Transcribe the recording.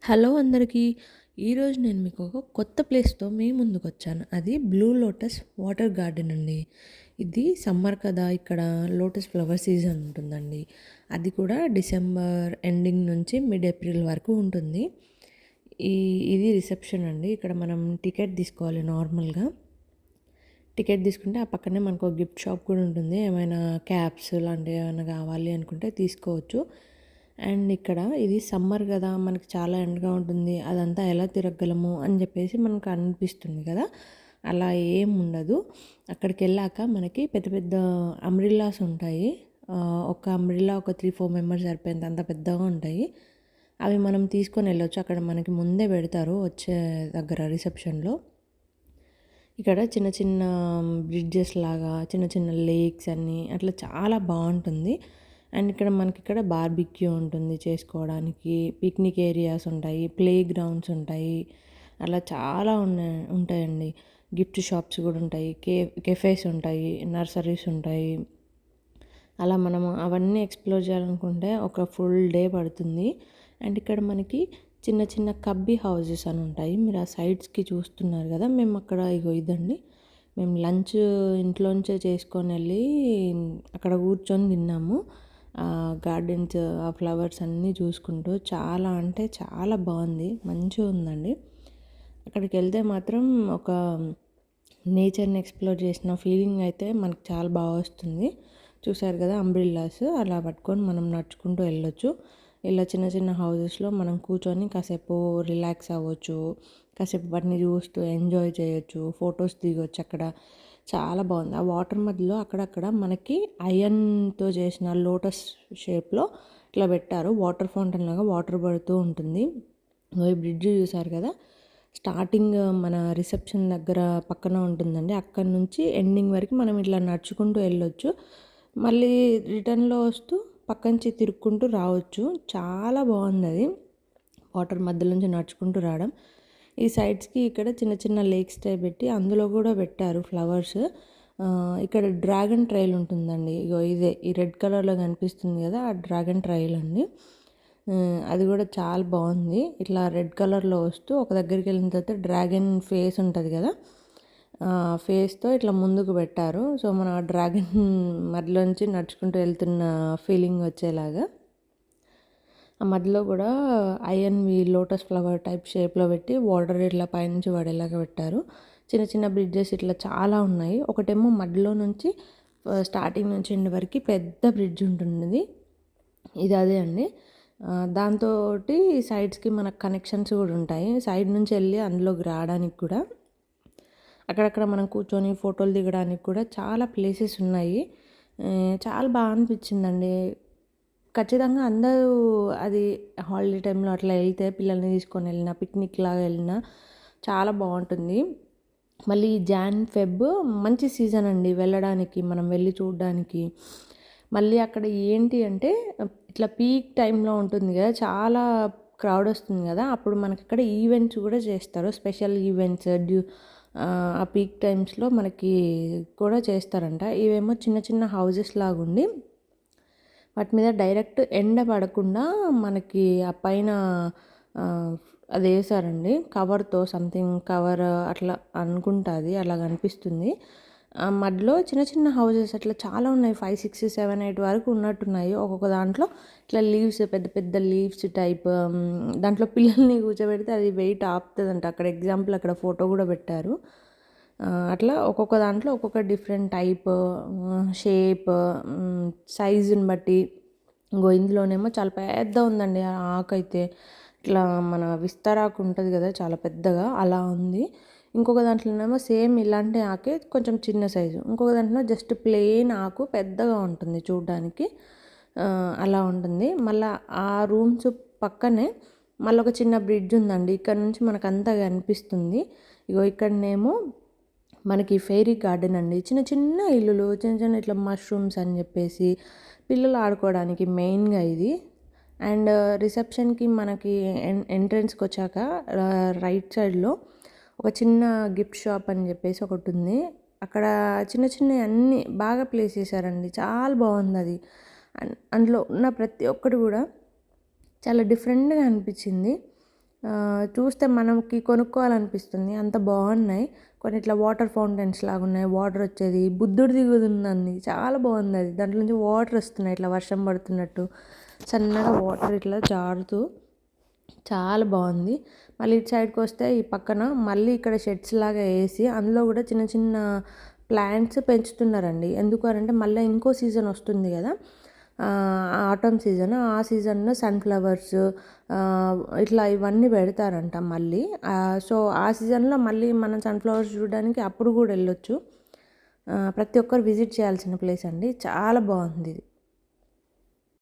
Hello అందరికీ. ఈరోజు నేను మీకు ఒక కొత్త ప్లేస్‌తో మీ ముందుకొచ్చాను. అది బ్లూ లోటస్ వాటర్ గార్డెన్ అండి. ఇది సమ్మర్ కదా! ఇక్కడ లోటస్ ఫ్లవర్ సీజన్ ఉంటుందండి. అది కూడా డిసెంబర్ ఎండింగ్ నుంచి మిడ్ ఏప్రిల్ వరకు ఉంటుంది. ఈ ఇది రిసెప్షన్ అండి. ఇక్కడ మనం టికెట్ తీసుకోవాలి నార్మల్‌గా. టికెట్ తీసుకుంటే ఆ పక్కనే మనకు గిఫ్ట్ షాప్ కూడా ఉంటుంది. ఏమైనా క్యాప్స్ లాంటివి ఏమైనా కావాలి అనుకుంటే తీసుకోవచ్చు. అండ్ ఇక్కడ ఇది సమ్మర్ కదా! మనకి చాలా ఎండగా ఉంటుంది. అదంతా ఎలా తిరగగలము అని చెప్పేసి మనకు అనిపిస్తుంది కదా! అలా ఏం ఉండదు. అక్కడికెళ్ళాక మనకి పెద్ద పెద్ద అంబ్రెల్లాస్ ఉంటాయి. ఒక అంబ్రెల్లా ఒక 3, 4 మెంబర్స్ సరిపోయేంత అంత పెద్దగా ఉంటాయి. అవి మనం తీసుకొని వెళ్ళొచ్చు. అక్కడ మనకి ముందే పెడతారు వచ్చే దగ్గర రిసెప్షన్‌లో. ఇక్కడ చిన్న చిన్న బ్రిడ్జెస్ లాగా, చిన్న చిన్న లేక్స్ అన్నీ అట్లా చాలా బావుంటుంది. అండ్ ఇక్కడ మనకిక్కడ బార్బిక్యూ ఉంటుంది చేసుకోవడానికి, పిక్నిక్ ఏరియాస్ ఉంటాయి, ప్లే గ్రౌండ్స్ ఉంటాయి. అలా చాలా ఉంటాయండి. గిఫ్ట్ షాప్స్ కూడా ఉంటాయి. కెఫేస్ ఉంటాయి, నర్సరీస్ ఉంటాయి. అలా మనము అవన్నీ ఎక్స్‌ప్లోర్ చేయాలనుకుంటే ఒక ఫుల్ డే పడుతుంది. అండ్ ఇక్కడ మనకి చిన్న చిన్న కబ్బీ హౌసెస్ అని ఉంటాయి. మీరు ఆ సైడ్స్‌కి చూస్తున్నారు కదా! మేము అక్కడ ఇగో ఇదండి. మేము లంచ్ ఇంట్లోంచే చేసుకొనెళ్ళి అక్కడ కూర్చొని తిన్నాము. గార్డెన్స్, ఆ ఫ్లవర్స్ అన్నీ చూసుకుంటూ చాలా అంటే చాలా బాగుంది. మంచిగుందండి. అక్కడికెళ్తే మాత్రం ఒక నేచర్‌ని ఎక్స్‌ప్లోర్ చేసిన ఫీలింగ్ అయితే మనకు చాలా బాగా వస్తుంది. చూసారు కదా! అంబ్రెల్లాస్ అలా పట్టుకొని మనం నడుచుకుంటూ వెళ్ళొచ్చు. ఇలా చిన్న చిన్న హౌసెస్‌లో మనం కూర్చొని కాసేపు రిలాక్స్ అవ్వచ్చు. కాసేపు వాటిని చూస్తూ ఎంజాయ్ చేయొచ్చు. ఫొటోస్ దిగొచ్చు అక్కడ. చాలా బాగుంది. ఆ వాటర్ మధ్యలో అక్కడక్కడ మనకి ఐరన్‌తో చేసిన లోటస్ షేప్‌లో ఇట్లా పెట్టారు. వాటర్ ఫౌంటైన్ లాగా వాటర్ పడుతూ ఉంటుంది. ఈ బ్రిడ్జ్ చూసారు కదా! స్టార్టింగ్ మన రిసెప్షన్ దగ్గర పక్కన ఉంటుందండి. అక్కడి నుంచి ఎండింగ్ వరకు మనం ఇట్లా నడుచుకుంటూ వెళ్ళొచ్చు. మళ్ళీ రిటర్న్‌లో వస్తూ పక్క నుంచి తిరుక్కుంటూ రావచ్చు. చాలా బాగుందది. వాటర్ మధ్యలో నుంచి నడుచుకుంటూ రావడం. ఈ సైడ్స్‌కి ఇక్కడ చిన్న చిన్న లేక్స్ టైప్ పెట్టి అందులో కూడా పెట్టారు ఫ్లవర్స్. ఇక్కడ డ్రాగన్ ట్రైల్ ఉంటుందండి. ఇగో ఇదే ఈ రెడ్ కలర్‌లో కనిపిస్తుంది కదా! ఆ డ్రాగన్ ట్రైల్ అండి. అది కూడా చాలా బాగుంది. ఇట్లా రెడ్ కలర్‌లో వస్తూ ఒక దగ్గరికి వెళ్ళిన తర్వాత డ్రాగన్ ఫేస్ ఉంటది కదా! ఫేస్‌తో ఇట్లా ముందుకు పెట్టారు. సో, మనం ఆ డ్రాగన్ మధ్యలోంచి నడుచుకుంటూ వెళ్తున్న ఫీలింగ్ వచ్చేలాగా. ఆ మధ్యలో కూడా ఐరన్‌వి లోటస్ ఫ్లవర్ టైప్ షేప్‌లో పెట్టి వాటర్ ఇట్లా పైనుంచి పడేలాగా పెట్టారు. చిన్న చిన్న బ్రిడ్జెస్ ఇట్లా చాలా ఉన్నాయి. ఒకటేమో మధ్యలో నుంచి స్టార్టింగ్ నుంచి ఎండ్ వరకు పెద్ద బ్రిడ్జ్ ఉంటుంది. ఇది అదే అండి. దాంతోటి సైడ్స్‌కి మనకు కనెక్షన్స్ కూడా ఉంటాయి. సైడ్ నుంచి వెళ్ళి అందులోకి రావడానికి కూడా అక్కడక్కడ మనం కూర్చొని ఫోటోలు దిగడానికి కూడా చాలా ప్లేసెస్ ఉన్నాయి. చాలా బాగా అనిపించిందండి. ఖచ్చితంగా అందరూ అది హాలిడే టైంలో అట్లా వెళ్తే పిల్లల్ని తీసుకొని వెళ్ళినా, పిక్నిక్ లాగా వెళ్ళినా చాలా బాగుంటుంది. మళ్ళీ జాన్, ఫెబ్ మంచి సీజన్ అండి వెళ్ళడానికి, మనం వెళ్ళి చూడడానికి. మళ్ళీ అక్కడ ఏంటి అంటే ఇట్లా పీక్ టైంలో ఉంటుంది కదా! చాలా క్రౌడ్ వస్తుంది కదా! అప్పుడు మనకి అక్కడ ఈవెంట్స్ కూడా చేస్తారు. స్పెషల్ ఈవెంట్స్ ఆ పీక్ టైమ్స్‌లో మనకి కూడా చేస్తారంట. ఇవేమో చిన్న చిన్న హౌసెస్ లాగుండి వాటి మీద డైరెక్ట్ ఎండ పడకుండా మనకి ఆ పైన ఆహ్, అదేసారండి. కవర్‌తో సంథింగ్ కవర్ అట్లా అనుకుంటా అది అలా కనిపిస్తుంది. మధ్యలో చిన్న చిన్న హౌసెస్ అట్లా చాలా ఉన్నాయి. 5, 6, 7, 8 వరకు ఉన్నట్టున్నాయి. ఒక్కొక్క దాంట్లో ఇట్లా లీవ్స్ పెద్ద పెద్ద లీవ్స్ టైప్ దాంట్లో పిల్లల్ని కూర్చోబెడితే అది వెయిట్ ఆపుతదంట. అక్కడ ఎగ్జాంపుల్ అక్కడ ఫోటో కూడా పెట్టారు. అట్లా ఒక్కొక్క దాంట్లో ఒక్కొక్క డిఫరెంట్ టైప్, షేప్, సైజుని బట్టి ఇంగో ఇందులోనేమో చాలా పెద్దగా ఉందండి ఆ ఆకైతే. ఇట్లా మన విస్తరాకు ఉంటది కదా! చాలా పెద్దగా అలా ఉంది. ఇంకొక దాంట్లోనేమో సేమ్ ఇలాంటి ఆకే కొంచెం చిన్న సైజు. ఇంకొక దాంట్లో జస్ట్ ప్లెయిన్ ఆకు పెద్దగా ఉంటుంది చూడ్డానికి. అలా ఉంటుంది. మళ్ళా ఆ రూమ్స్ పక్కనే మళ్ళొక చిన్న బ్రిడ్జ్ ఉందండి. ఇక్కడ నుంచి మనకంతా కనిపిస్తుంది. ఇగో ఇక్కడనేమో మనకి ఫెయిరీ గార్డెన్ అండి. చిన్న చిన్న ఇల్లులు, చిన్న చిన్న ఇట్లా మష్రూమ్స్ అని చెప్పేసి పిల్లలు ఆడుకోవడానికి మెయిన్‌గా ఇది. అండ్ రిసెప్షన్‌కి మనకి ఎంట్రన్స్‌కి వచ్చాక రైట్ సైడ్‌లో ఒక చిన్న గిఫ్ట్ షాప్ అని చెప్పేసి ఒకటుంది. అక్కడ చిన్న చిన్నయి అన్నీ బాగా ప్లేస్ చేశారండి. చాలా బాగుందది. అందులో ఉన్న ప్రతి ఒక్కటి కూడా చాలా డిఫరెంట్‌గా అనిపించింది. చూస్తే మనకి కొనుక్కోవాలనిపిస్తుంది, అంత బాగున్నాయి. కొన్ని ఇట్లా వాటర్ ఫౌంటైన్స్ లాగా ఉన్నాయి, వాటర్ వచ్చేది, బుద్ధుడిది కూడా ఉందండి, చాలా బాగుంది అది. దాంట్లో నుంచి వాటర్ వస్తున్నాయి ఇట్లా వర్షం పడుతున్నట్టు, సన్నగా వాటర్ ఇట్లా జారుతూ చాలా బాగుంది. మళ్ళీ ఇటు సైడ్కి వస్తే ఈ పక్కన మళ్ళీ ఇక్కడ షెడ్స్ లాగా వేసి అందులో కూడా చిన్న చిన్న ప్లాంట్స్ పెంచుతున్నారండి. ఎందుకు అంటే మళ్ళీ ఇంకో సీజన్ వస్తుంది కదా, ఆటమ్ సీజన్, ఆ సీజన్లో సన్ఫ్లవర్స్ ఇట్లా ఇవన్నీ పెడతారంట మళ్ళీ. సో ఆ సీజన్లో మళ్ళీ మనం సన్ఫ్లవర్స్ చూడడానికి అప్పుడు కూడా వెళ్ళొచ్చు. ప్రతి ఒక్కరు విజిట్ చేయాల్సిన ప్లేస్ అండి, చాలా బాగుంది ఇది.